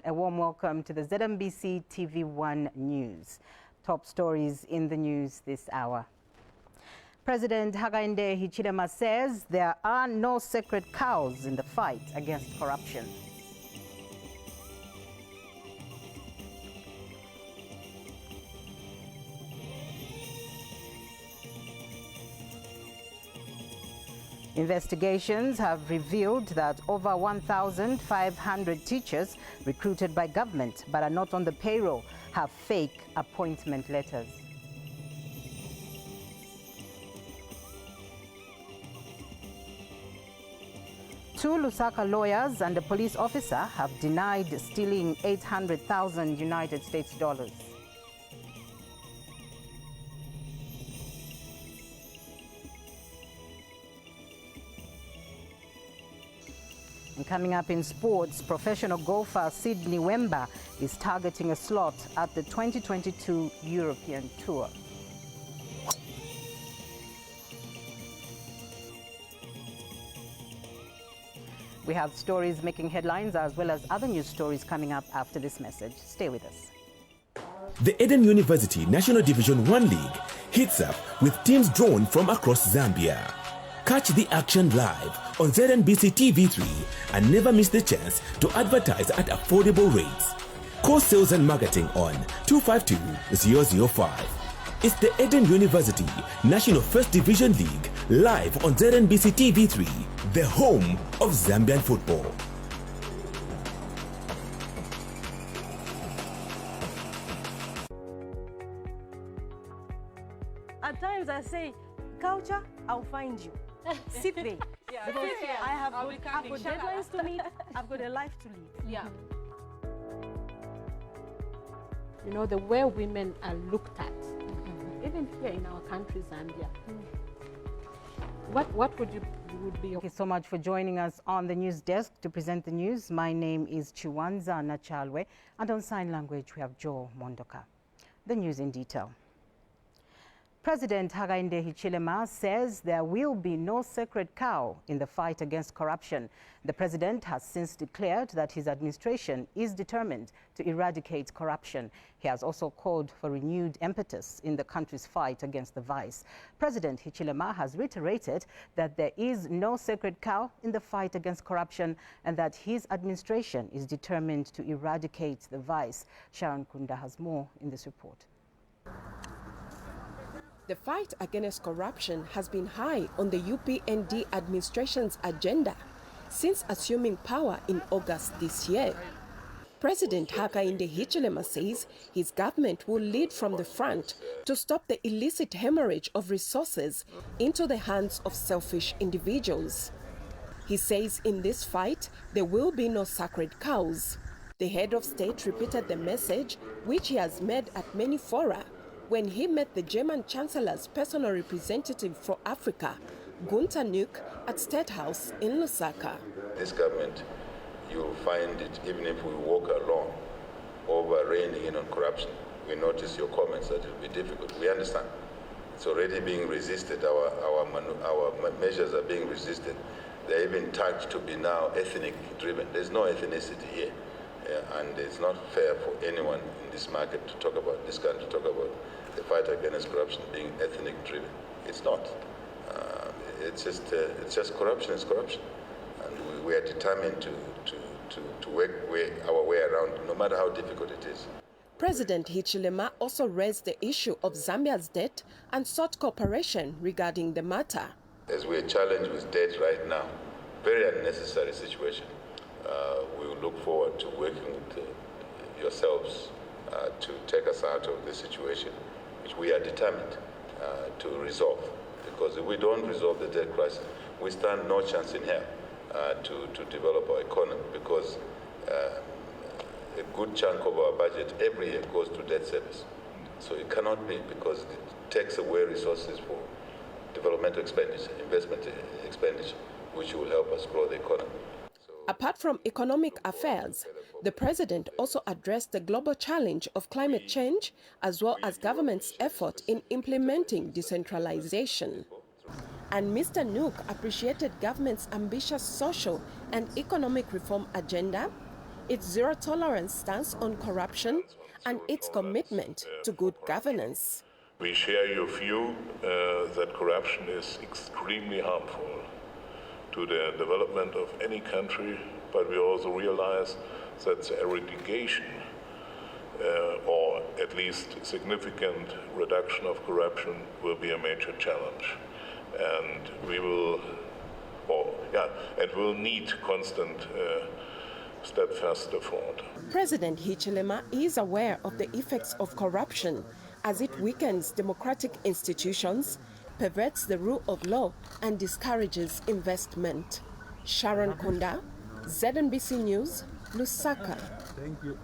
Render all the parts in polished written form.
A warm welcome to the ZNBC TV1 News. Top stories in the news this hour. President Hakainde Hichilema says there are no sacred cows in the fight against corruption. Investigations have revealed that over 1,500 teachers recruited by government but are not on the payroll have fake appointment letters. Two Lusaka lawyers and a police officer have denied stealing 800,000 United States dollars. And coming up in sports, professional golfer Sydney Wemba is targeting a slot at the 2022 European Tour. We have stories making headlines as well as other news stories coming up after this message. Stay with us. The Eden University National Division 1 League hits up with teams drawn from across Zambia. Catch the action live on ZNBC TV3 and never miss the chance to advertise at affordable rates. Call sales and marketing on 252-005. It's the Eden University National First Division League live on ZNBC TV3, the home of Zambian football. At times I say, culture, I'll find you. Sit there. Yeah, because I have I'll be got coming. deadlines to meet, I've got a life to live. Yeah. You know, the way women are looked at, even here in our country, Zambia. What would be Thank you so much for joining us on the news desk to present the news. My name is Chiwanza Nachalwe, and on sign language we have Joe Mondoka. The news in detail. President Hakainde Hichilema says there will be no sacred cow in the fight against corruption. The president has since declared that his administration is determined to eradicate corruption. He has also called for renewed impetus in the country's fight against the vice. President Hichilema has reiterated that there is no sacred cow in the fight against corruption and that his administration is determined to eradicate the vice. Sharon Kunda has more in this report. The fight against corruption has been high on the UPND administration's agenda since assuming power in August this year. President Hakainde Hichilema says his government will lead from the front to stop the illicit hemorrhage of resources into the hands of selfish individuals. He says in this fight, there will be no sacred cows. The head of state repeated the message, which he has made at many fora, when he met the German Chancellor's personal representative for Africa, Gunther Nuck, at State House in Lusaka. This government, you'll find it, even if we walk along over reining in on corruption, we notice your comments that it will be difficult. We understand. It's already being resisted. Our measures are being resisted. They're even tagged to be now ethnic driven. There's no ethnicity here. And it's not fair for anyone in this market to talk about, this country to talk about the fight against corruption being ethnic driven. It's not. It's just corruption is corruption. And we are determined to work our way around, no matter how difficult it is. President Hichilema also raised the issue of Zambia's debt and sought cooperation regarding the matter. As we are challenged with debt right now, very unnecessary situation. We will look forward to working with yourselves to take us out of this situation, which we are determined to resolve. Because if we don't resolve the debt crisis, we stand no chance in hell to develop our economy, because a good chunk of our budget every year goes to debt service. So it cannot be, because it takes away resources for developmental expenditure, investment expenditure, which will help us grow the economy. Apart from economic affairs, the president also addressed the global challenge of climate change, as well as government's effort in implementing decentralization. And Mr. Nuck appreciated government's ambitious social and economic reform agenda, its zero-tolerance stance on corruption, and its commitment to good governance. We share your view that corruption is extremely harmful to the development of any country, but we also realize that the eradication or at least significant reduction of corruption will be a major challenge. And we'll need constant steadfast effort. President Hichilema is aware of the effects of corruption as it weakens democratic institutions, perverts the rule of law, and discourages investment. Sharon Kunda, ZNBC News, Lusaka. Thank you.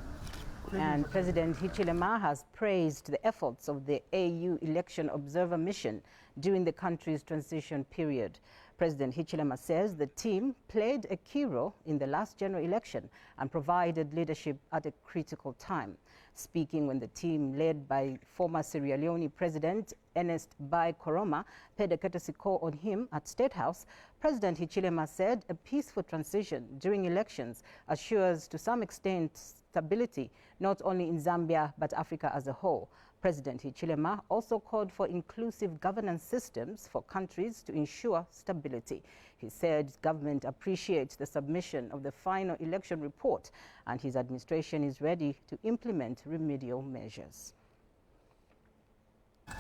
And President Hichilema has praised the efforts of the AU Election Observer Mission during the country's transition period. President Hichilema says the team played a key role in the last general election and provided leadership at a critical time. Speaking when the team led by former Sierra Leone President Ernest Bai Koroma paid a courtesy call on him at State House, President Hichilema said a peaceful transition during elections assures to some extent stability not only in Zambia but Africa as a whole. President Hichilema also called for inclusive governance systems for countries to ensure stability. He said government appreciates the submission of the final election report and his administration is ready to implement remedial measures.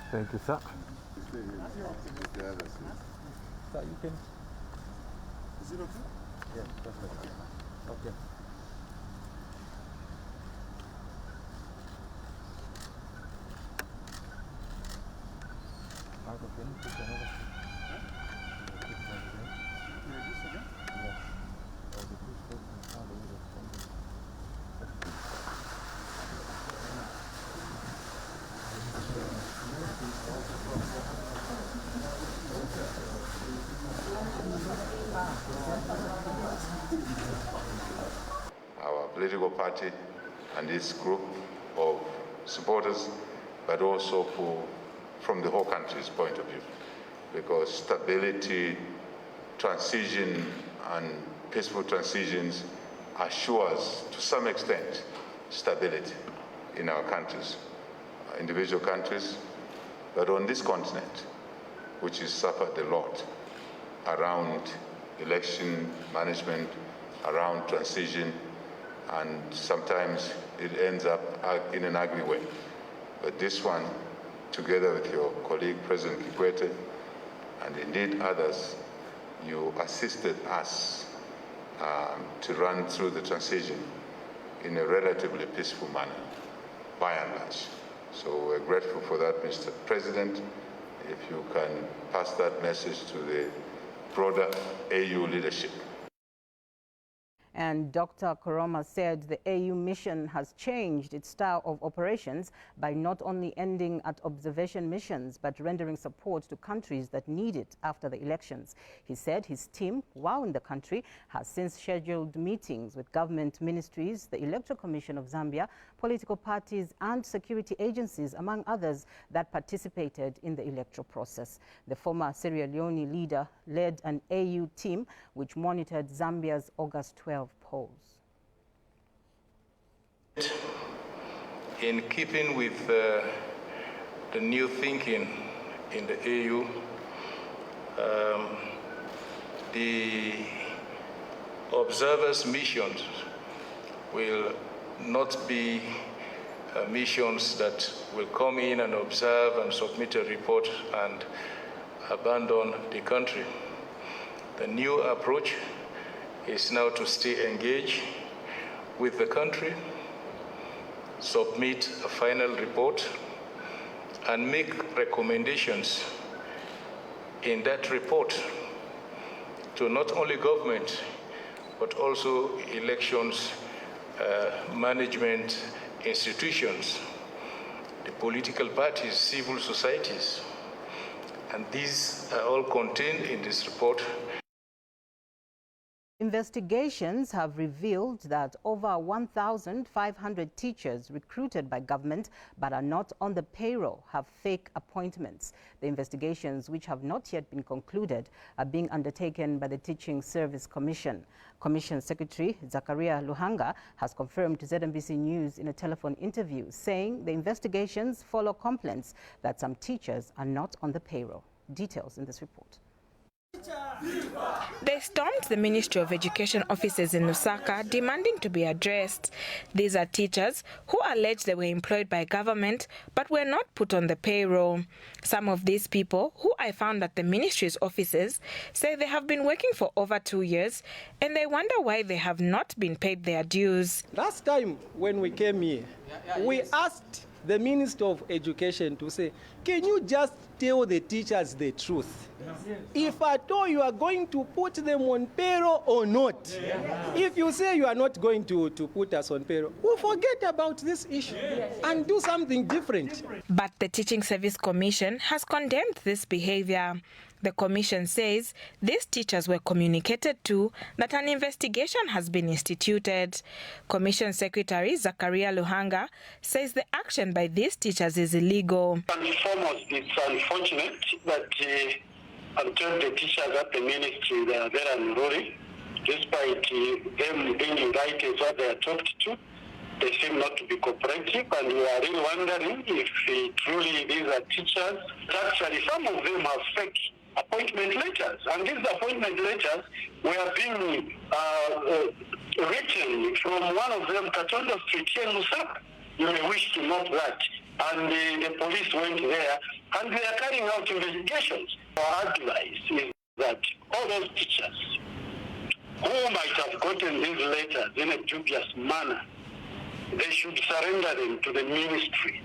Thank you, sir. Sir, you can. Is it okay? Yeah, perfect. Okay. Our political party and its group of supporters, but also from the whole country's point of view, because stability, transition, and peaceful transitions assures, to some extent, stability in our countries, individual countries, but on this continent, which has suffered a lot around election management, around transition, and sometimes it ends up in an ugly way. But this one, together with your colleague, President Kikwete, and indeed others, you assisted us to run through the transition in a relatively peaceful manner, by and large. So we're grateful for that, Mr. President. If you can pass that message to the broader AU leadership. And Dr. Koroma said the AU mission has changed its style of operations by not only ending at observation missions, but rendering support to countries that need it after the elections. He said his team, while in the country, has since scheduled meetings with government ministries, the Electoral Commission of Zambia, political parties and security agencies, among others, that participated in the electoral process. The former Sierra Leone leader led an AU team which monitored Zambia's August 12 polls. In keeping with the new thinking in the AU, the observers' missions will not be missions that will come in and observe and submit a report and abandon the country. The new approach is now to stay engaged with the country, submit a final report, and make recommendations in that report to not only government, but also elections management institutions, the political parties, civil societies, and these are all contained in this report. Investigations have revealed that over 1,500 teachers recruited by government but are not on the payroll have fake appointments. The investigations, which have not yet been concluded, are being undertaken by the Teaching Service Commission. Commission Secretary Zakaria Luhanga has confirmed to ZNBC News in a telephone interview, saying the investigations follow complaints that some teachers are not on the payroll. Details in this report. They stormed the Ministry of Education offices in Lusaka demanding to be addressed. These are teachers who allege they were employed by government but were not put on the payroll. Some of these people, who I found at the ministry's offices, say they have been working for over 2 years and they wonder why they have not been paid their dues. Last time when we came here, we asked the Minister of Education to say, can you just tell the teachers the truth? If at all you are going to put them on payroll or not. If you say you are not going to put us on payroll, we'll forget about this issue and do something different. But the Teaching Service Commission has condemned this behavior. The commission says these teachers were communicated to that an investigation has been instituted. Commission Secretary Zakaria Luhanga says the action by these teachers is illegal. And foremost, it's unfortunate that until the teachers at the ministry, they are there unruly, despite them being invited what they are talked to. They seem not to be cooperative, and we are really wondering if truly these are teachers. Actually, some of them have fake appointment letters, and these appointment letters were being written from one of them, Katondo Street here in Lusaka. You may wish to note that. And the police went there, and they are carrying out investigations. Our advice is that all those teachers who might have gotten these letters in a dubious manner, they should surrender them to the ministry.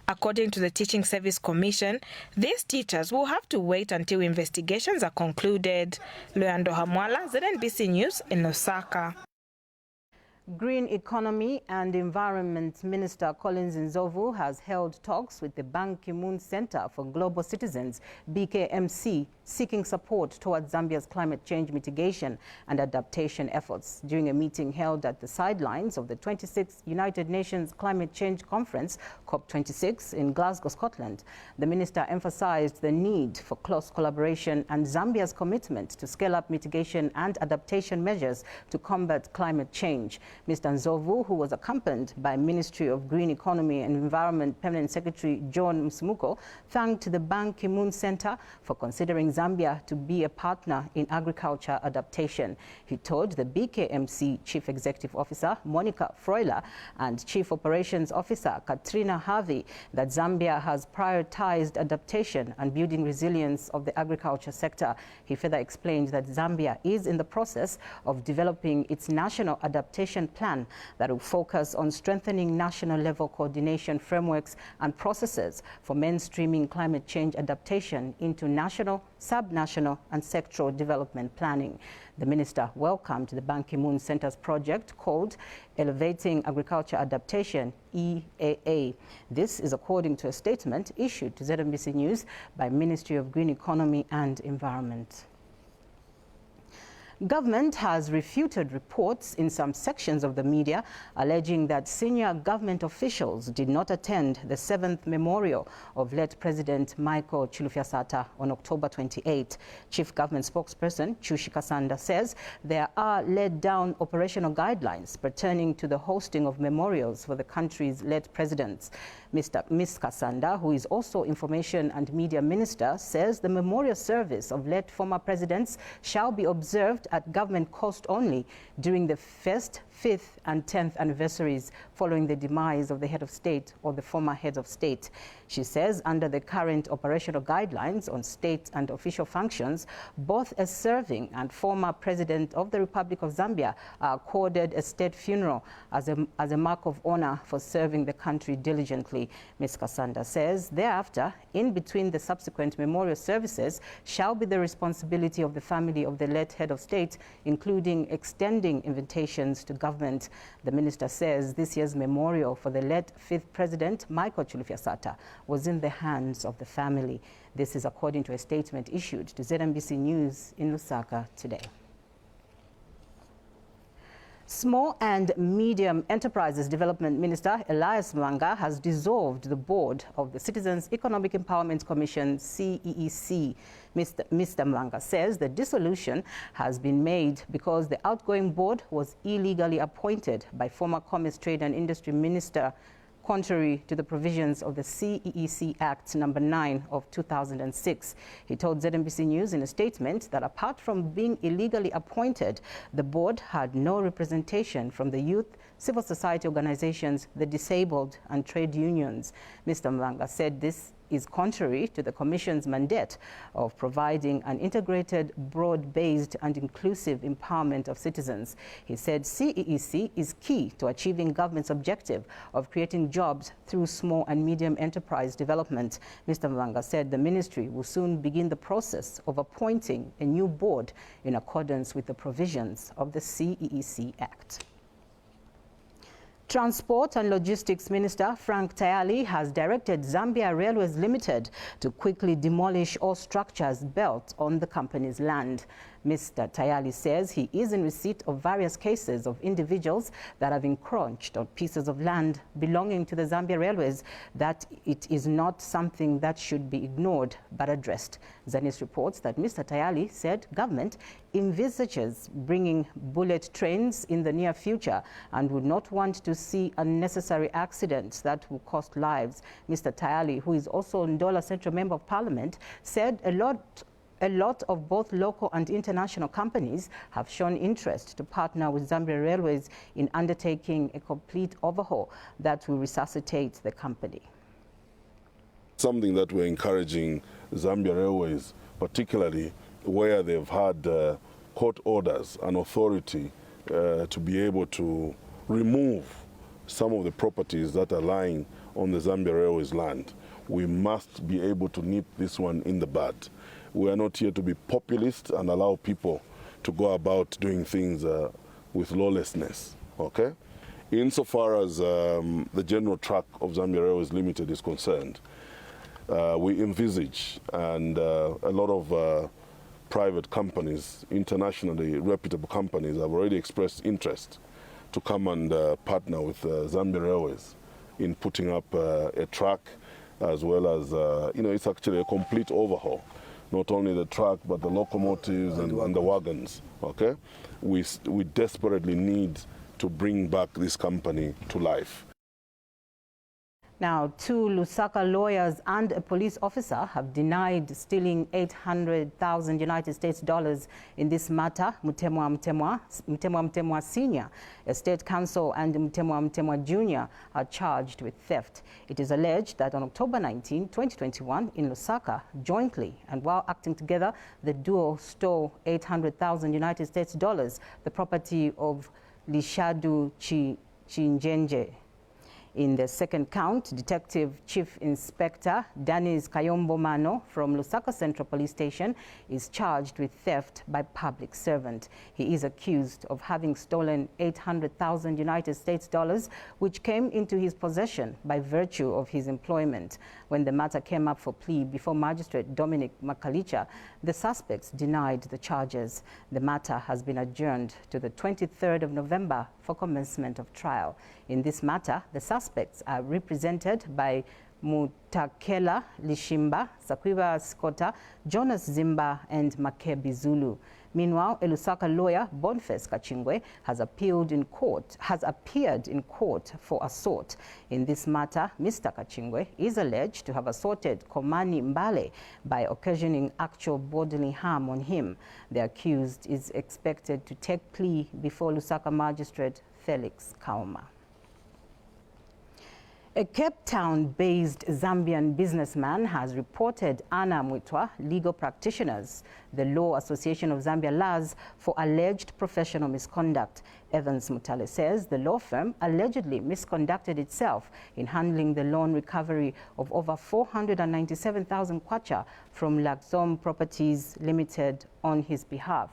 According to the Teaching Service Commission, these teachers will have to wait until investigations are concluded. Leandro Hamwala, ZNBC News in Lusaka. Green Economy and Environment Minister Collins Nzovu has held talks with the Ban Ki-moon Center for Global Citizens, BKMC, seeking support towards Zambia's climate change mitigation and adaptation efforts. During a meeting held at the sidelines of the 26th United Nations Climate Change Conference, COP26, in Glasgow, Scotland, the minister emphasized the need for close collaboration and Zambia's commitment to scale up mitigation and adaptation measures to combat climate change. Mr. Nzovu, who was accompanied by Ministry of Green Economy and Environment Permanent Secretary John Msimuko, thanked the Ban Ki-moon Center for considering Zambia to be a partner in agriculture adaptation. He told the BKMC Chief Executive Officer Monica Froiler and Chief Operations Officer Katrina Harvey that Zambia has prioritized adaptation and building resilience of the agriculture sector. He further explained that Zambia is in the process of developing its national adaptation plan that will focus on strengthening national level coordination frameworks and processes for mainstreaming climate change adaptation into national, sub-national and sectoral development planning. The minister welcomed the Ban Ki-moon Center's project called Elevating Agriculture Adaptation, EAA. This is according to a statement issued to ZNBC News by Ministry of Green Economy and Environment. Government has refuted reports in some sections of the media alleging that senior government officials did not attend the 7th memorial of late President Michael Chilufya-Sata on October 28. Chief Government Spokesperson Chushi Kasanda says there are laid down operational guidelines pertaining to the hosting of memorials for the country's late presidents. Ms. Kasanda, who is also Information and Media Minister, says the memorial service of late former presidents shall be observed at government cost only during the 1st, 5th and 10th anniversaries following the demise of the head of state or the former head of state. She says under the current operational guidelines on state and official functions, both a serving and former president of the Republic of Zambia are accorded a state funeral as a mark of honor for serving the country diligently. Ms. Kasanda says thereafter, in between the subsequent memorial services, shall be the responsibility of the family of the late head of state, including extending invitations to government. The minister says this year's memorial for the late 5th President Michael Chilufya-Sata was in the hands of the family. This is according to a statement issued to ZNBC News in Lusaka today. Small and Medium Enterprises Development Minister Elias Mwanga has dissolved the board of the Citizens Economic Empowerment Commission, CEEC. Mr. Mwanga says the dissolution has been made because the outgoing board was illegally appointed by former Commerce, Trade and Industry Minister, contrary to the provisions of the CEEC Act No. 9 of 2006. He told ZNBC News in a statement that apart from being illegally appointed, the board had no representation from the youth, civil society organizations, the disabled and trade unions. Mr. Mwanga said this is contrary to the Commission's mandate of providing an integrated, broad-based and inclusive empowerment of citizens. He said CEEC is key to achieving government's objective of creating jobs through small and medium enterprise development. Mr. Mwanga said the ministry will soon begin the process of appointing a new board in accordance with the provisions of the CEEC Act. Transport and Logistics Minister Frank Tayali has directed Zambia Railways Limited to quickly demolish all structures built on the company's land. Mr. Tayali says he is in receipt of various cases of individuals that have encroached on pieces of land belonging to the Zambia Railways, that it is not something that should be ignored but addressed. Zanis reports that Mr. Tayali said government envisages bringing bullet trains in the near future and would not want to see unnecessary accidents that will cost lives. Mr. Tayali, who is also Ndola Central Member of Parliament, said a lot of both local and international companies have shown interest to partner with Zambia Railways in undertaking a complete overhaul that will resuscitate the company. Something that we're encouraging Zambia Railways, particularly where they've had court orders and authority to be able to remove some of the properties that are lying on the Zambia Railways land. We must be able to nip this one in the bud. We are not here to be populist and allow people to go about doing things with lawlessness, okay? Insofar as the general track of Zambia Railways Limited is concerned, we envisage, and a lot of private companies, internationally reputable companies, have already expressed interest to come and partner with Zambia Railways in putting up a track, as well as, it's actually a complete overhaul. Not only the track, but the locomotives and the wagons, okay? We desperately need to bring back this company to life. Now, 2 Lusaka lawyers and a police officer have denied stealing 800,000 United States dollars in this matter. Mutemwa Senior, a state counsel, and Mutemwa Junior are charged with theft. It is alleged that on October 19, 2021, in Lusaka, jointly and while acting together, the duo stole 800,000 United States dollars, the property of Lishadu Chinjenje. In the second count, Detective Chief Inspector Danis Kayombo Mano from Lusaka Central Police Station is charged with theft by public servant. He is accused of having stolen 800,000 United States dollars, which came into his possession by virtue of his employment. When the matter came up for plea before Magistrate Dominic Makalicha, the suspects denied the charges. The matter has been adjourned to the 23rd of November for commencement of trial. In this matter, the suspects are represented by Mutakela Lishimba, Sakwiba Skota, Jonas Zimba, and Makebi Zulu. Meanwhile, a Lusaka lawyer, Boniface Kachingwe, has appeared in court for assault. In this matter, Mr. Kachingwe is alleged to have assaulted Komani Mbale by occasioning actual bodily harm on him. The accused is expected to take plea before Lusaka magistrate Felix Kauma. A Cape Town-based Zambian businessman has reported Anna Mwitwa Legal Practitioners, the Law Association of Zambia LAZ, for alleged professional misconduct. Evans Mutale says the law firm allegedly misconducted itself in handling the loan recovery of over 497,000 kwacha from Laxom Properties Limited on his behalf.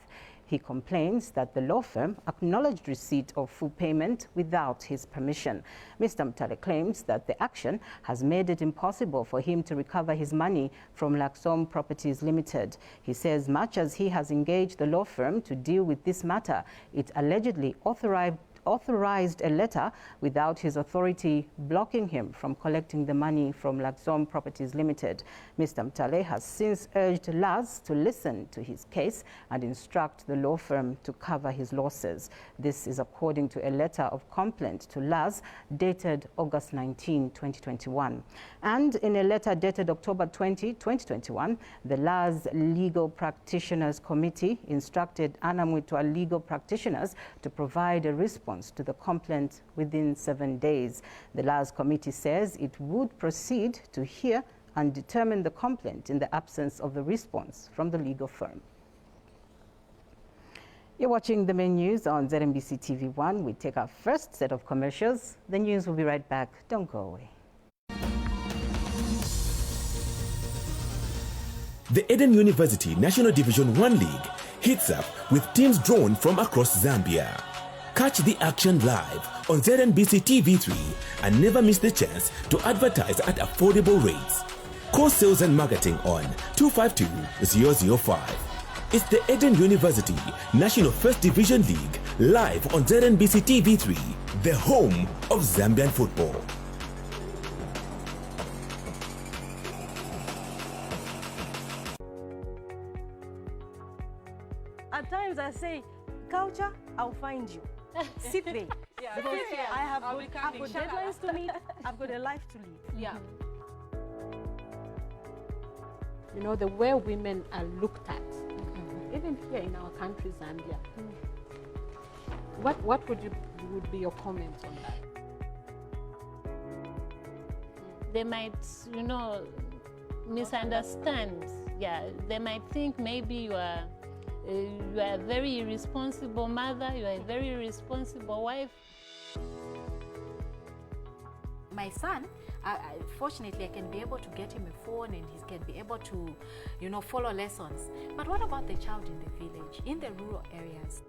He complains that the law firm acknowledged receipt of full payment without his permission. Mr. Mutale claims that the action has made it impossible for him to recover his money from Laxom Properties Limited. He says much as he has engaged the law firm to deal with this matter, it allegedly authorized authorized a letter without his authority blocking him from collecting the money from Luxom Properties Limited. Mr. Mtale has since urged Laz to listen to his case and instruct the law firm to cover his losses. This is according to a letter of complaint to Laz dated August 19, 2021. And in a letter dated October 20, 2021, the Laz Legal Practitioners Committee instructed Anna Mwitwa legal practitioners to provide a response to the complaint within 7 days. The Laz committee says it would proceed to hear and determine the complaint in the absence of the response from the legal firm. You're watching the main news on ZNBC TV1. We take our first set of commercials. The news will be right back. Don't go away. The Eden University National Division 1 League heats up with teams drawn from across Zambia. Catch the action live on ZNBC TV3 and never miss the chance to advertise at affordable rates. Call sales and marketing on 252-005. It's the Eden University National First Division League live on ZNBC TV3, the home of Zambian football. At times I say, culture, I'll find you. Sit there. Because I have got deadlines to meet, I've got a life to live. Yeah. You know, the way women are looked at, even here in our country, Zambia. What would be your comments on that? They might, you know, misunderstand. Yeah, they might think maybe you are a very irresponsible mother, you are a very irresponsible wife. My son, fortunately, I can be able to get him a phone and he can be able to, you know, follow lessons. But what about the child in the village, in the rural areas?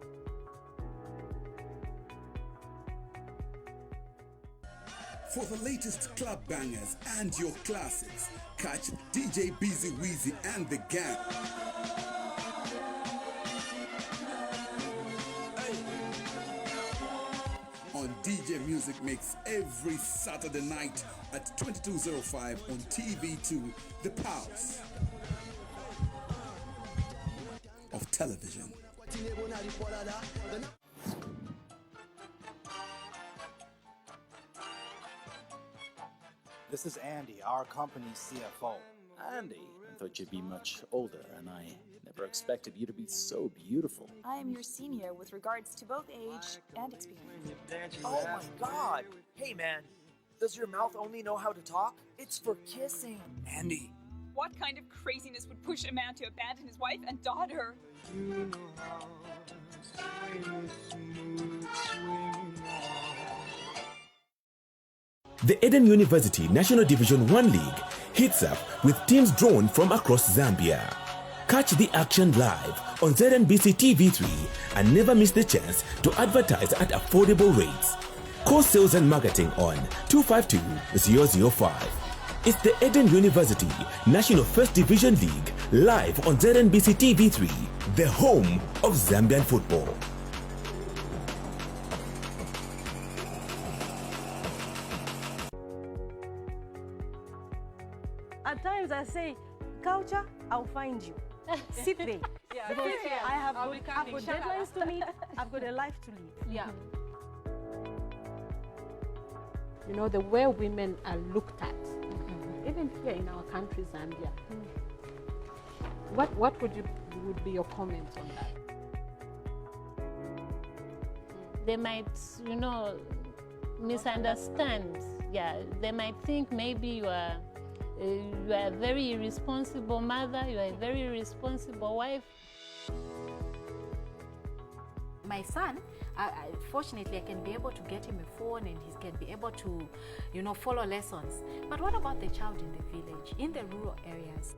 For the latest club bangers and your classics, catch DJ Busy Weezy and the gang. On DJ Music Mix every Saturday night at 22:05 on TV2, the Pulse of television. This is Andy, our company's CFO. Andy, I thought you'd be much older, and I never expected you to be so beautiful. I am your senior with regards to both age and experience. Oh my god! Hey man, does your mouth only know how to talk? It's for kissing. Andy. What kind of craziness would push a man to abandon his wife and daughter? The Eden University National Division 1 League heats up with teams drawn from across Zambia. Catch the action live on ZNBC TV3 and never miss the chance to advertise at affordable rates. Call sales and marketing on 252-005. It's the Eden University National First Division League live on ZNBC TV3, the home of Zambian football. At times I say, culture, I'll find you. Sit there. Because I have got deadlines to meet, I've got a life to live. Yeah. You know, the way women are looked at, even here in our country, Zambia. What would be your comments on that? They might, you know, misunderstand. Yeah, they might think maybe you are a very irresponsible mother, you are a very irresponsible wife. My son, fortunately, I can be able to get him a phone and he can be able to, you know, follow lessons. But what about the child in the village, in the rural areas?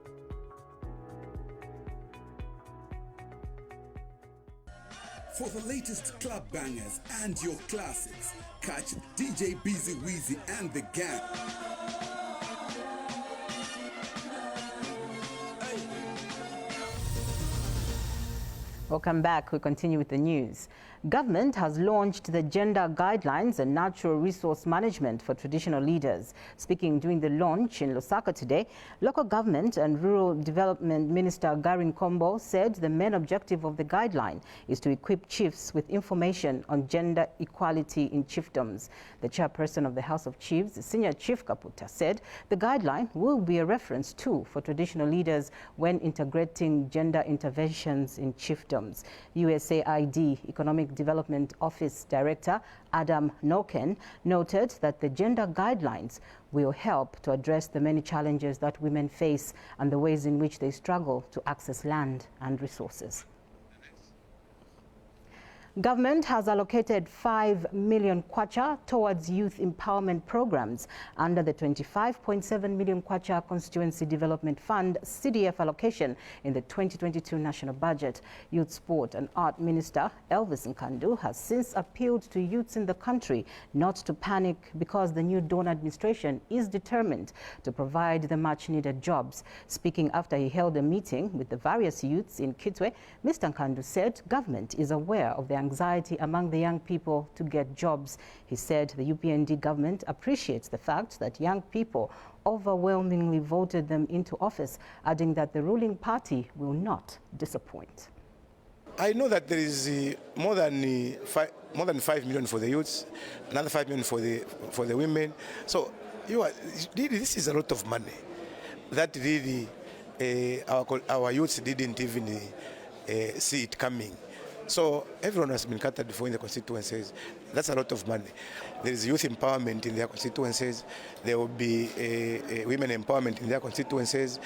For the latest club bangers and your classics, catch DJ Busy Weezy and the gang. Welcome back. We continue with the news. Government has launched the Gender Guidelines and Natural Resource Management for Traditional Leaders. Speaking during the launch in Lusaka today, Local Government and Rural Development Minister Gary Nkombo said the main objective of the guideline is to equip chiefs with information on gender equality in chiefdoms. The chairperson of the House of Chiefs, Senior Chief Kaputa, said the guideline will be a reference tool for traditional leaders when integrating gender interventions in chiefdoms. USAID Economic Development Office Director Adam Noken noted that the gender guidelines will help to address the many challenges that women face and the ways in which they struggle to access land and resources. Government has allocated 5 million kwacha towards youth empowerment programs under the 25.7 million kwacha Constituency Development Fund CDF allocation in the 2022 national budget. Youth, Sport and Art Minister Elvis Nkandu has since appealed to youths in the country not to panic because the new Dawn administration is determined to provide the much-needed jobs. Speaking after he held a meeting with the various youths in Kitwe, Mr. Nkandu said government is aware of the anxiety among the young people to get jobs. He said the UPND government appreciates the fact that young people overwhelmingly voted them into office, adding that the ruling party will not disappoint. I know that there is more than 5 million for the youths, another 5 million for the women. So this is a lot of money that really our youths didn't even see it coming. So everyone has been catered for in the constituencies. That's a lot of money. There is youth empowerment in their constituencies. There will be women empowerment in their constituencies.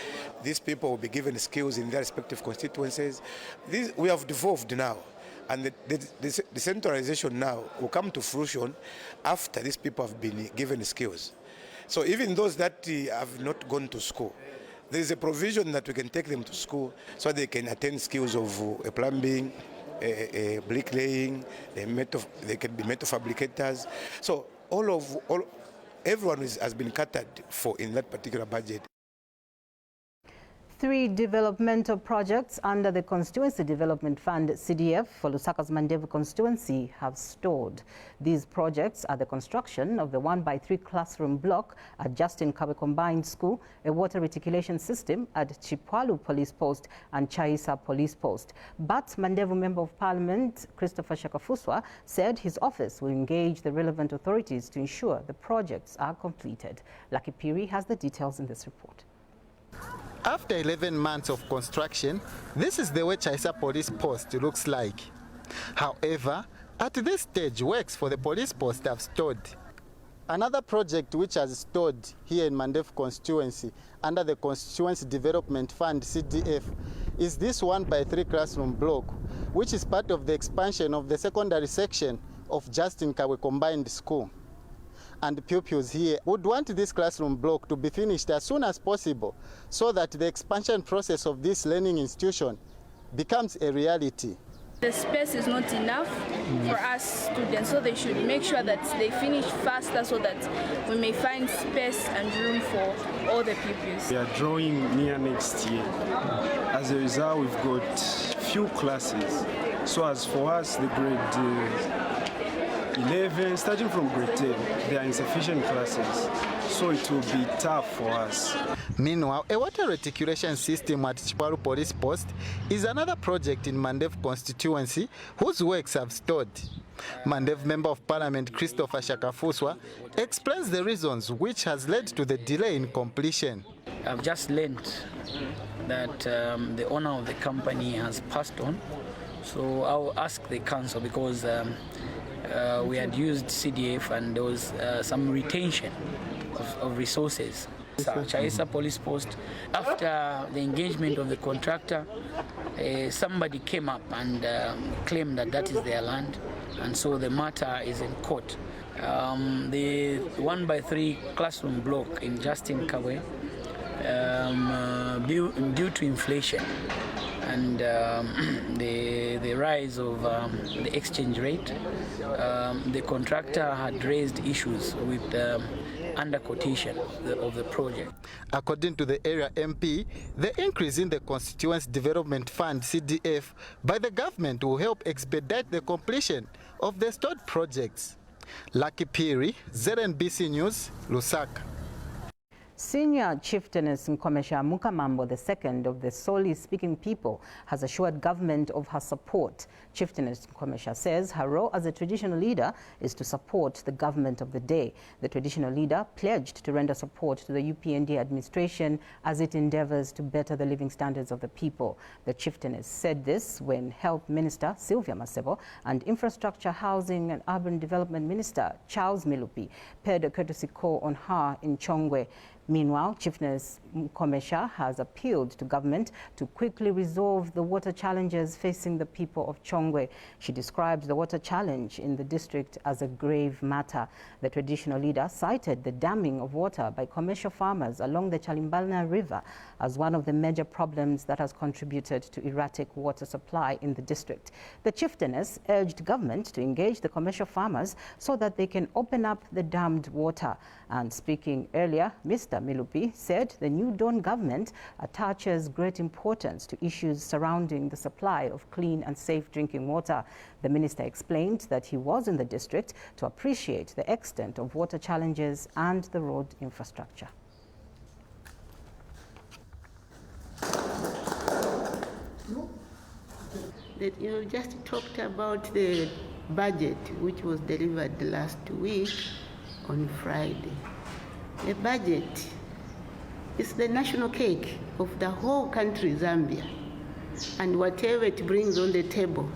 These people will be given skills in their respective constituencies. We have devolved now. And the decentralization now will come to fruition after these people have been given skills. So even those that have not gone to school, there is a provision that we can take them to school so they can attain skills of plumbing, bricklaying, they can be metal fabricators. So everyone has been catered for in that particular budget. 3 developmental projects under the Constituency Development Fund CDF for Lusaka's Mandevu constituency have stalled. These projects are the construction of the 1x3 classroom block at Justin Kawe Combined School, a water reticulation system at Chipwalu Police Post and Chaisa Police Post. But Mandevu Member of Parliament Christopher Shakafuswa said his office will engage the relevant authorities to ensure the projects are completed. Lucky Piri has the details in this report. After 11 months of construction, this is the way Chaisa Police Post looks like. However, at this stage, works for the police post have stalled. Another project which has stalled here in Mandevu constituency under the Constituency Development Fund CDF is this 1x3 classroom block, which is part of the expansion of the secondary section of Justin Kawe Combined School. And pupils here would want this classroom block to be finished as soon as possible so that the expansion process of this learning institution becomes a reality. The space is not enough for us students, so they should make sure that they finish faster so that we may find space and room for all the pupils. We are drawing near next year. As a result, we've got few classes. So as for us, the grade 11, starting from grade 10, there are insufficient classes, so it will be tough for us. Meanwhile, a water reticulation system at Chipwalu Police Post is another project in Mandevu constituency whose works have stalled. Mandevu Member of Parliament Christopher Shakafuswa explains the reasons which has led to the delay in completion. I've just learned that the owner of the company has passed on, so I'll ask the council because we had used CDF and there was some retention of resources. Chaisa Police Post, after the engagement of the contractor, somebody came up and claimed that that is their land, and so the matter is in court. The 1x3 classroom block in Justin Kawe, due to inflation, and the rise of the exchange rate. The contractor had raised issues with under quotation of the project. According to the area MP, the increase in the Constituency Development Fund CDF by the government will help expedite the completion of the stalled projects. Lucky Piri, ZNBC News, Lusaka. Senior Chieftainess Nkomesha Mukamambo II of the Soli-speaking people has assured government of her support. Chieftainess Nkomesha says her role as a traditional leader is to support the government of the day. The traditional leader pledged to render support to the UPND administration as it endeavors to better the living standards of the people. The chieftainess said this when Health Minister Sylvia Masebo and Infrastructure, Housing and Urban Development Minister Charles Milupi paid a courtesy call on her in Chongwe. Meanwhile, Chieftainess Nkomesha has appealed to government to quickly resolve the water challenges facing the people of Chongwe. She describes the water challenge in the district as a grave matter. The traditional leader cited the damming of water by commercial farmers along the Chalimbalna River as one of the major problems that has contributed to erratic water supply in the district. The chieftainess urged government to engage the commercial farmers so that they can open up the dammed water. And speaking earlier, Mr. Milupi said the New Dawn government attaches great importance to issues surrounding the supply of clean and safe drinking water. The minister explained that he was in the district to appreciate the extent of water challenges and the road infrastructure. You just talked about the budget which was delivered last week on Friday. The budget is the national cake of the whole country, Zambia. And whatever it brings on the table,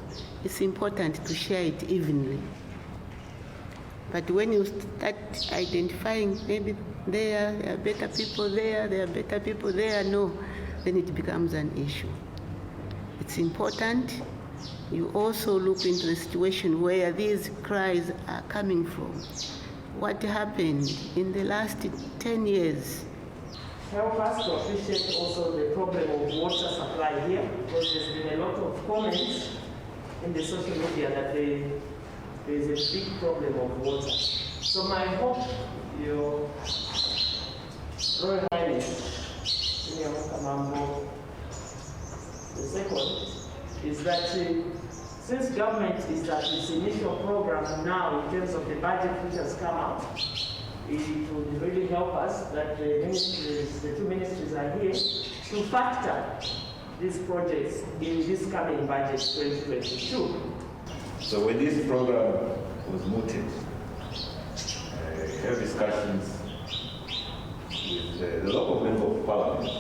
it's important to share it evenly. But when you start identifying maybe there are better people there are better people there, no, then it becomes an issue. It's important you also look into the situation where these cries are coming from. What happened in the last 10 years? Help us to appreciate also the problem of water supply here, because there's been a lot of comments in the social media that there is a big problem of water. So my hope, Your Royal Highness, Senior Mukamambo II, is that since government is at its initial program now in terms of the budget which has come out, it would really help us that the two ministries are here to factor these projects in this coming budget 2022. So when this program was mooted, we had discussions with the local member of parliament,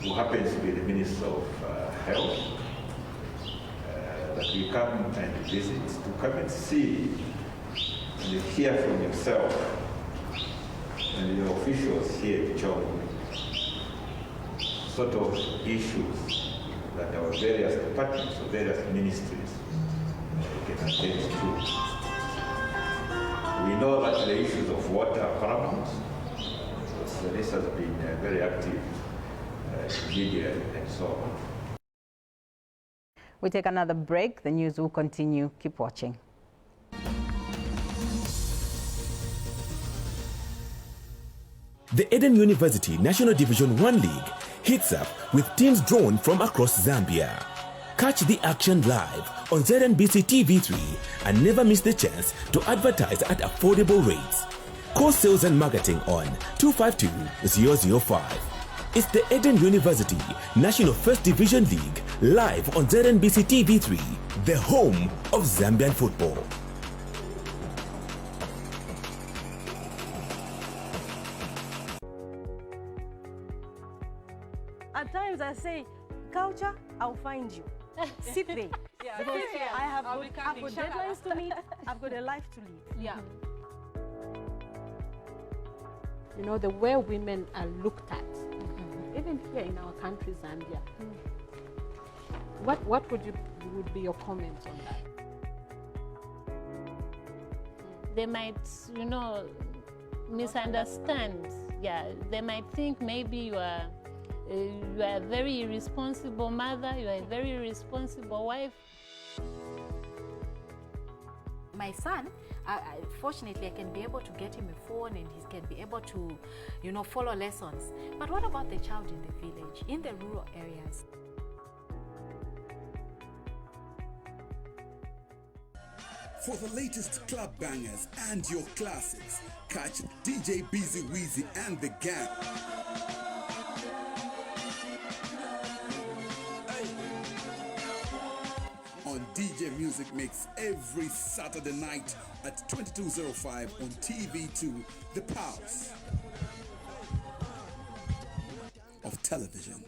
who happens to be the Minister of Health, that we come and visit, to come and see and hear from yourself and your officials here in Chongwe sort of issues that our various departments or various ministries can attend to. We know that the issues of water are paramount, so this has been very active in media and so on. We take another break. The news will continue. Keep watching. The Eden University National Division 1 League hits up with teams drawn from across Zambia. Catch the action live on ZNBC TV3 and never miss the chance to advertise at affordable rates. Call sales and marketing on 252-005. It's the Eden University National First Division League live on ZNBC TV3, the home of Zambian football. At times I say, culture, I'll find you. Sit there. Because I have got deadlines to meet, I've got a life to live. Yeah. You know, the way women are looked at, even here in our country, Zambia. What would be your comments on that? They might, you know, misunderstand. Yeah, they might think maybe you are you are a very irresponsible mother, you are a very irresponsible wife. My son, fortunately, I can be able to get him a phone and he can be able to, you know, follow lessons. But what about the child in the village, in the rural areas? For the latest club bangers and your classics, catch DJ Busy Weezy and the gang. On DJ Music Mix every Saturday night at 22:05 on TV2, the powers of television.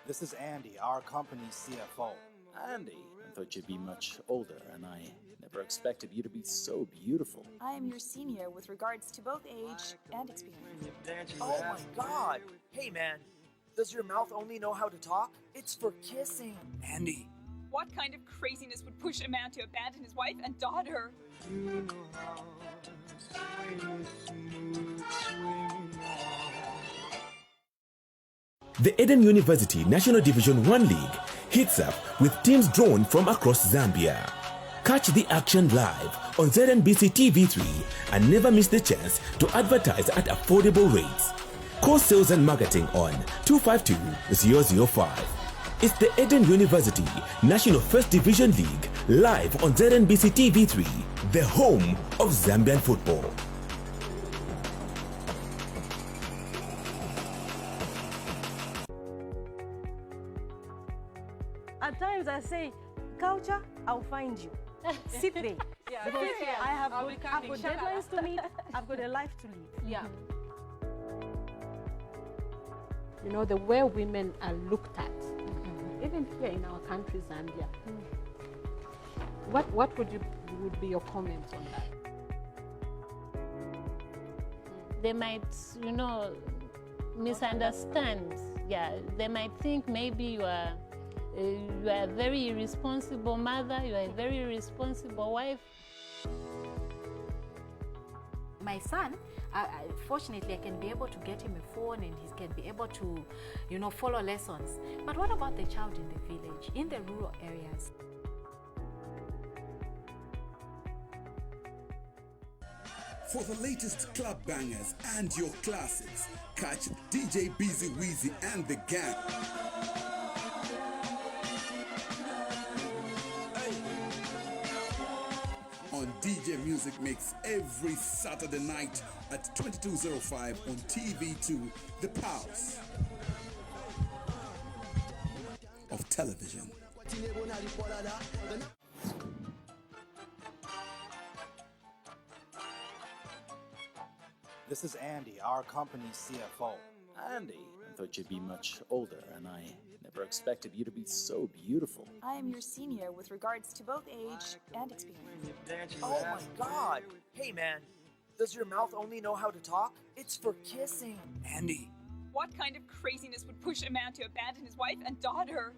This is Andy, our company's CFO. Andy, I thought you'd be much older, and I never expected you to be so beautiful. I am your senior with regards to both age and experience. Oh my god! Hey man, does your mouth only know how to talk? It's for kissing. Andy. What kind of craziness would push a man to abandon his wife and daughter? The Eden University National Division 1 League heats up with teams drawn from across Zambia. Catch the action live on ZNBC TV3 and never miss the chance to advertise at affordable rates. Call sales and marketing on 252-005. It's the Eden University National First Division League live on ZNBC TV3, the home of Zambian football. At times I say, culture, I'll find you. Sit there. Because I have got deadlines to meet, I've got a life to live. Yeah. You know, the way women are looked at, even here in our country, Zambia. What would be your comments on that? They might, you know, misunderstand. Yeah, they might think maybe you are a very irresponsible mother, you are a very irresponsible wife. My son, fortunately, I can be able to get him a phone and he can be able to, you know, follow lessons. But what about the child in the village, in the rural areas? For the latest club bangers and your classics, catch DJ Busy Weezy and the gang. On DJ Music Mix every Saturday night at 22:05 on TV2, the powers of television. This is Andy, our company's CFO. Andy, I thought you'd be much older, and I never expected you to be so beautiful. I am your senior with regards to both age and experience. Oh my god! Hey man, does your mouth only know how to talk? It's for kissing. Andy. What kind of craziness would push a man to abandon his wife and daughter?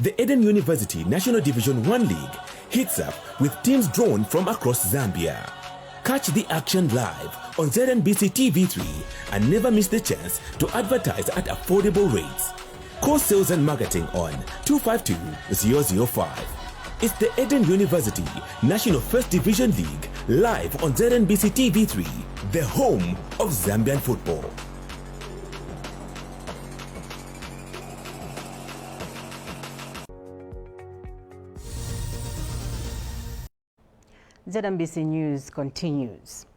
The Eden University National Division 1 League heats up with teams drawn from across Zambia. Catch the action live on ZNBC TV3 and never miss the chance to advertise at affordable rates. Call sales and marketing on 252-005. It's the Eden University National First Division League live on ZNBC TV3, the home of Zambian football. ZNBC News continues.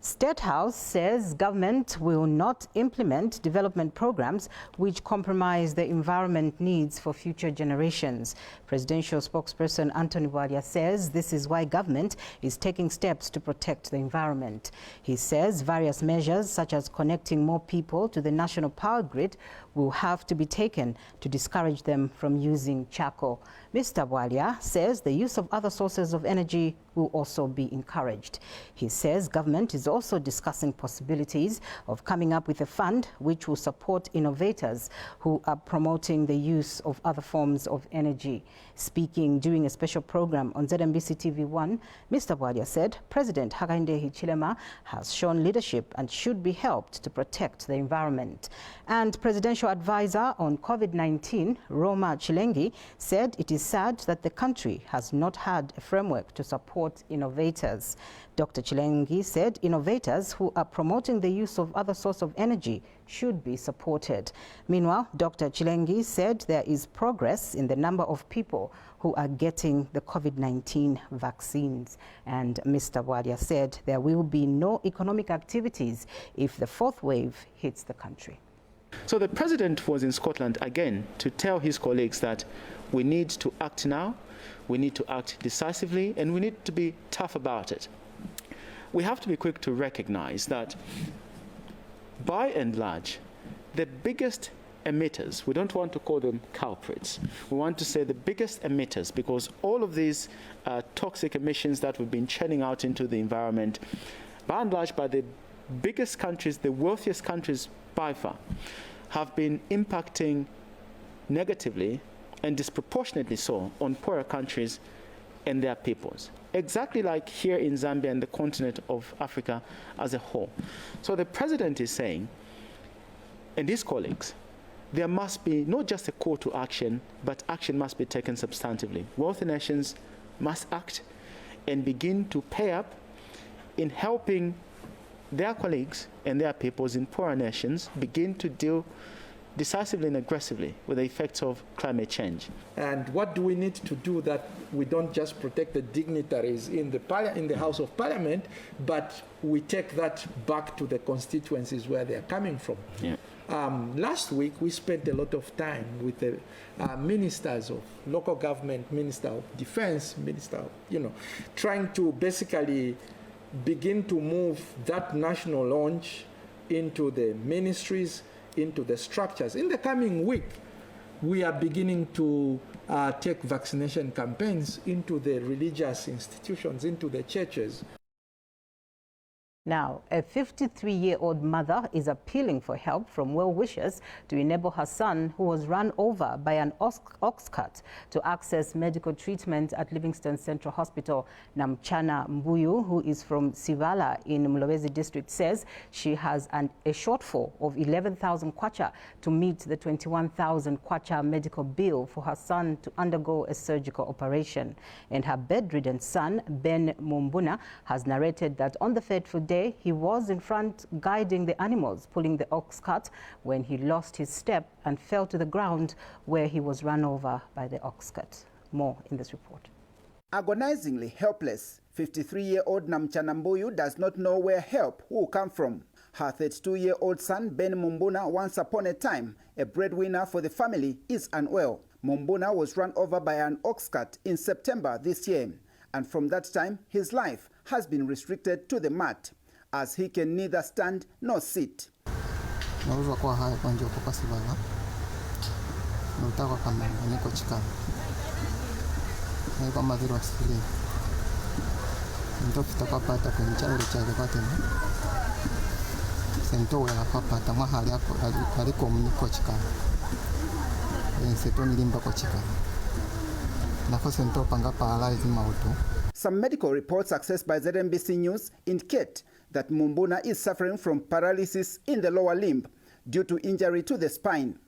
State House says government will not implement development programs which compromise the environment needs for future generations. Presidential spokesperson Anthony Bwalia says this is why government is taking steps to protect the environment. He says various measures such as connecting more people to the national power grid will have to be taken to discourage them from using charcoal. Mr. Bwalia says the use of other sources of energy will also be encouraged. He says government is also also discussing possibilities of coming up with a fund which will support innovators who are promoting the use of other forms of energy. Speaking during a special program on ZNBC TV1, Mr. Bwalia said President Hakainde Hichilema has shown leadership and should be helped to protect the environment. And Presidential Advisor on COVID-19, Roma Chilengi, said it is sad that the country has not had a framework to support innovators. Dr. Chilengi said innovators who are promoting the use of other sources of energy should be supported. Meanwhile, Dr. Chilengi said there is progress in the number of people who are getting the COVID-19 vaccines. And Mr. Bwalia said there will be no economic activities if the fourth wave hits the country. So the president was in Scotland again to tell his colleagues that we need to act now, we need to act decisively, and we need to be tough about it. We have to be quick to recognize that, by and large, the biggest emitters, we don't want to call them culprits, we want to say the biggest emitters, because all of these toxic emissions that we've been churning out into the environment, by and large, by the biggest countries, the wealthiest countries by far, have been impacting negatively and disproportionately so on poorer countries and their peoples. Exactly like here in Zambia and the continent of Africa as a whole. So the president is saying, and his colleagues, there must be not just a call to action, but action must be taken substantively. Wealthy nations must act and begin to pay up in helping their colleagues and their peoples in poorer nations begin to deal decisively and aggressively with the effects of climate change. And what do we need to do that we don't just protect the dignitaries in the House of Parliament, but we take that back to the constituencies where they are coming from? Yeah. Last week, we spent a lot of time with the ministers of local government, Minister of Defense, trying to basically begin to move that national launch into the ministries, into the structures. In the coming week, we are beginning to take vaccination campaigns into the religious institutions, into the churches. Now, a 53-year-old mother is appealing for help from well-wishers to enable her son, who was run over by an ox cart, to access medical treatment at Livingstone Central Hospital. Namchana Mbuyu, who is from Sivala in Mlowezi district, says she has a shortfall of 11,000 kwacha to meet the 21,000 kwacha medical bill for her son to undergo a surgical operation. And her bedridden son, Ben Mumbuna, has narrated that on the fateful day, he was in front guiding the animals, pulling the ox cart, when he lost his step and fell to the ground, where he was run over by the ox cart. More in this report. Agonizingly helpless, 53-year-old Namchana Mbuyu does not know where help will come from. Her 32-year-old son, Ben Mumbuna, once upon a time a breadwinner for the family, is unwell. Mumbuna was run over by an ox cart in September this year, and from that time his life has been restricted to the mat, as he can neither stand nor sit. Some medical reports accessed by ZNBC News indicate that Mumbuna is suffering from paralysis in the lower limb due to injury to the spine.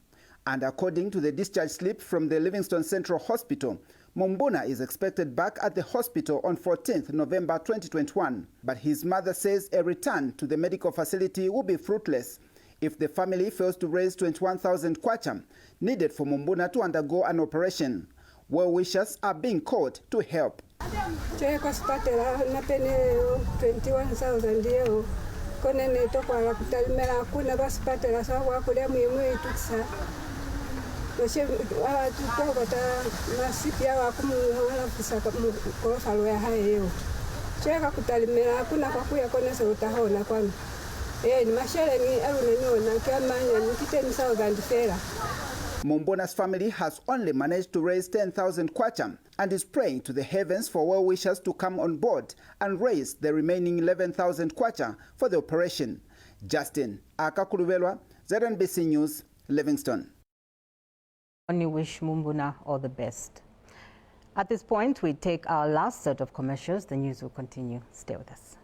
And according to the discharge slip from the Livingstone Central Hospital, Mumbuna is expected back at the hospital on 14th November 2021. But his mother says a return to the medical facility will be fruitless if the family fails to raise 21,000 kwacha needed for Mumbuna to undergo an operation. Well-wishers are being called to help. Mumbona's family has only managed to raise 10,000 kwacha and is praying to the heavens for well-wishers to come on board and raise the remaining 11,000 kwacha for the operation. Justin Akakulubelwa, ZNBC News, Livingston. Only wish Mumbuna all the best. At this point, we take our last set of commercials. The news will continue. Stay with us.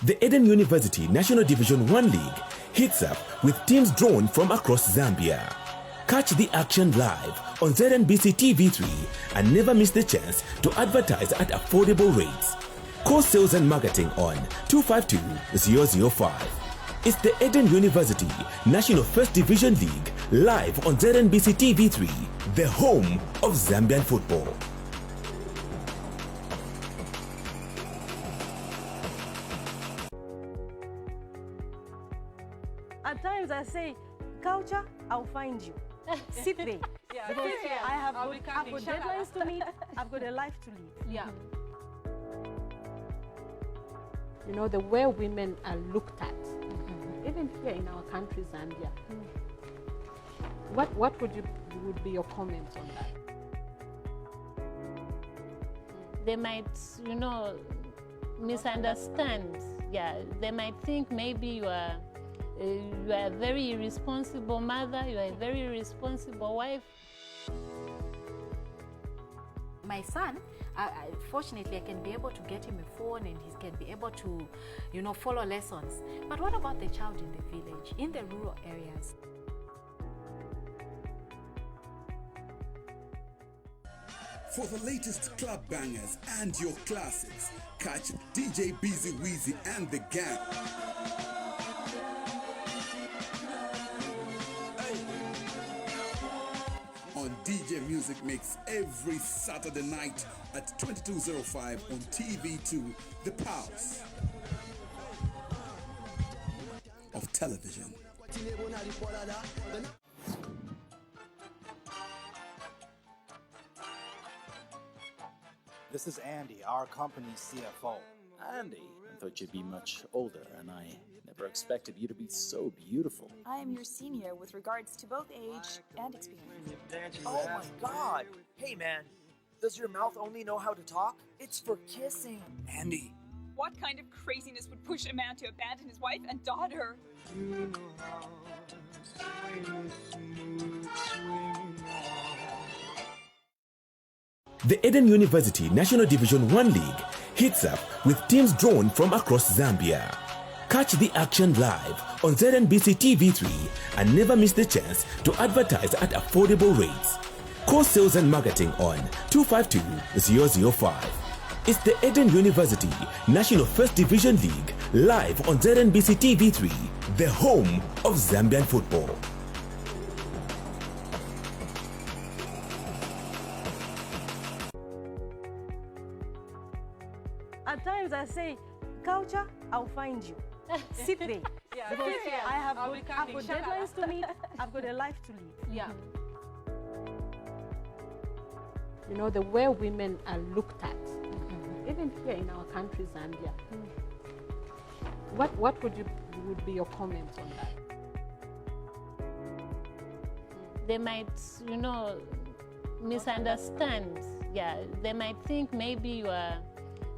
The Eden University National Division 1 League hits up with teams drawn from across Zambia. Catch the action live on ZNBC TV3 and never miss the chance to advertise at affordable rates. Call sales and marketing on 252-005. It's the Eden University National First Division League live on ZNBC TV3, the home of Zambian football. At times I say, culture, I'll find you. Sit there. Because I have got deadlines to meet, I've got a life to live. Yeah. You know, the way women are looked at, even here in our country, Zambia. What would be your comments on that? They might, you know, misunderstand. Yeah, they might think maybe you are a very irresponsible mother, you are a very irresponsible wife. My son, fortunately, I can be able to get him a phone and he can be able to, you know, follow lessons. But what about the child in the village, in the rural areas? For the latest club bangers and your classics, catch DJ Busy Weezy and the gang. On DJ Music Mix every Saturday night at 22:05 on TV2, the Pulse of television. This is Andy, our company's CFO. Andy, I thought you'd be much older, and I never expected you to be so beautiful. I am your senior with regards to both age and experience. Oh my god! Hey man, does your mouth only know how to talk? It's for kissing. Andy. What kind of craziness would push a man to abandon his wife and daughter? The Eden University National Division 1 League hits up with teams drawn from across Zambia. Catch the action live on ZNBC TV3 and never miss the chance to advertise at affordable rates. Call sales and marketing on 252-005. It's the Eden University National First Division League live on ZNBC TV3, the home of Zambian football. At times I say, culture, I'll find you. Sit there. Because I have got deadlines to meet, I've got a life to live. Yeah. You know, the way women are looked at, even here in our country, Zambia. What would be your comments on that? They might, you know, misunderstand. Yeah, they might think maybe you are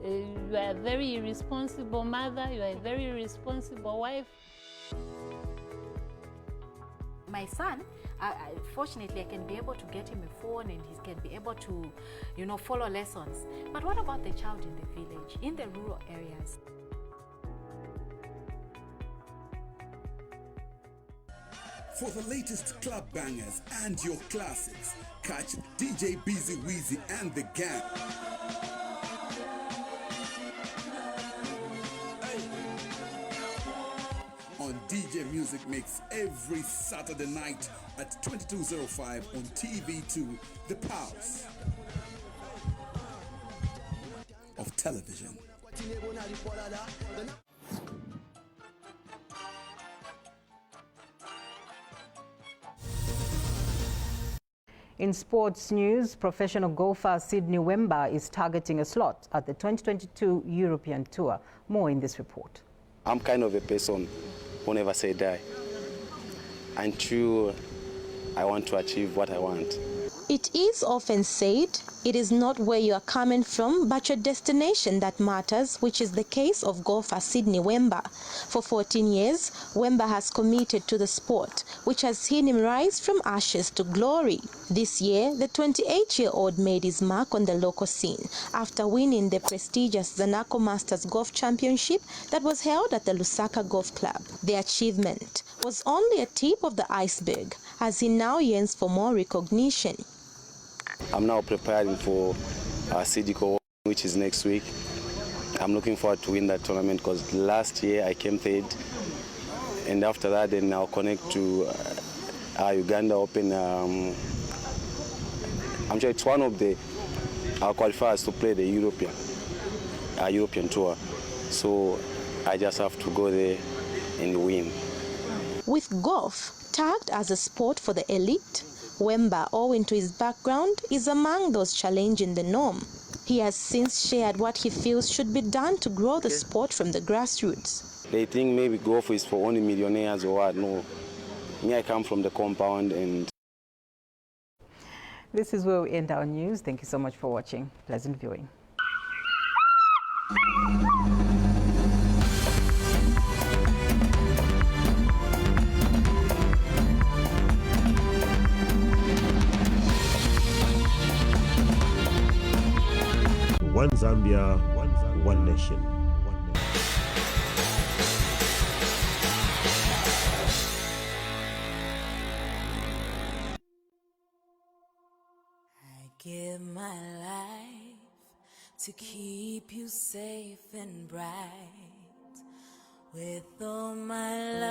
a very irresponsible mother, you are a very irresponsible wife. My son, fortunately, I can be able to get him a phone and he can be able to, you know, follow lessons. But what about the child in the village, in the rural areas? For the latest club bangers and your classics, catch DJ Busy Weezy and the gang. On DJ Music Mix every Saturday night at 22:05 on TV2, the Pulse of television. In sports news, professional golfer Sydney Wemba is targeting a slot at the 2022 European Tour. More in this report. I'm kind of a person who never say die. until I want to achieve what I want. It is often said, it is not where you are coming from, but your destination that matters, which is the case of golfer Sydney Wemba. For 14 years, Wemba has committed to the sport, which has seen him rise from ashes to glory. This year, the 28-year-old made his mark on the local scene after winning the prestigious Zanaco Masters Golf Championship that was held at the Lusaka Golf Club. The achievement was only a tip of the iceberg, as he now yearns for more recognition. I'm now preparing for CDCO, which is next week. I'm looking forward to win that tournament because last year I came third, and after that then I'll connect to Uganda Open. I'm sure it's one of the qualifiers to play the European Tour. So I just have to go there and win. With golf tagged as a sport for the elite, Wemba, owing to his background, is among those challenging the norm. He has since shared what he feels should be done to grow the sport from the grassroots. They think maybe golf is for only millionaires or what. No. Me, I come from the compound and... This is where we end our news. Thank you so much for watching. Pleasant viewing. One Zambia, one nation. I give my life to keep you safe and bright. With all my love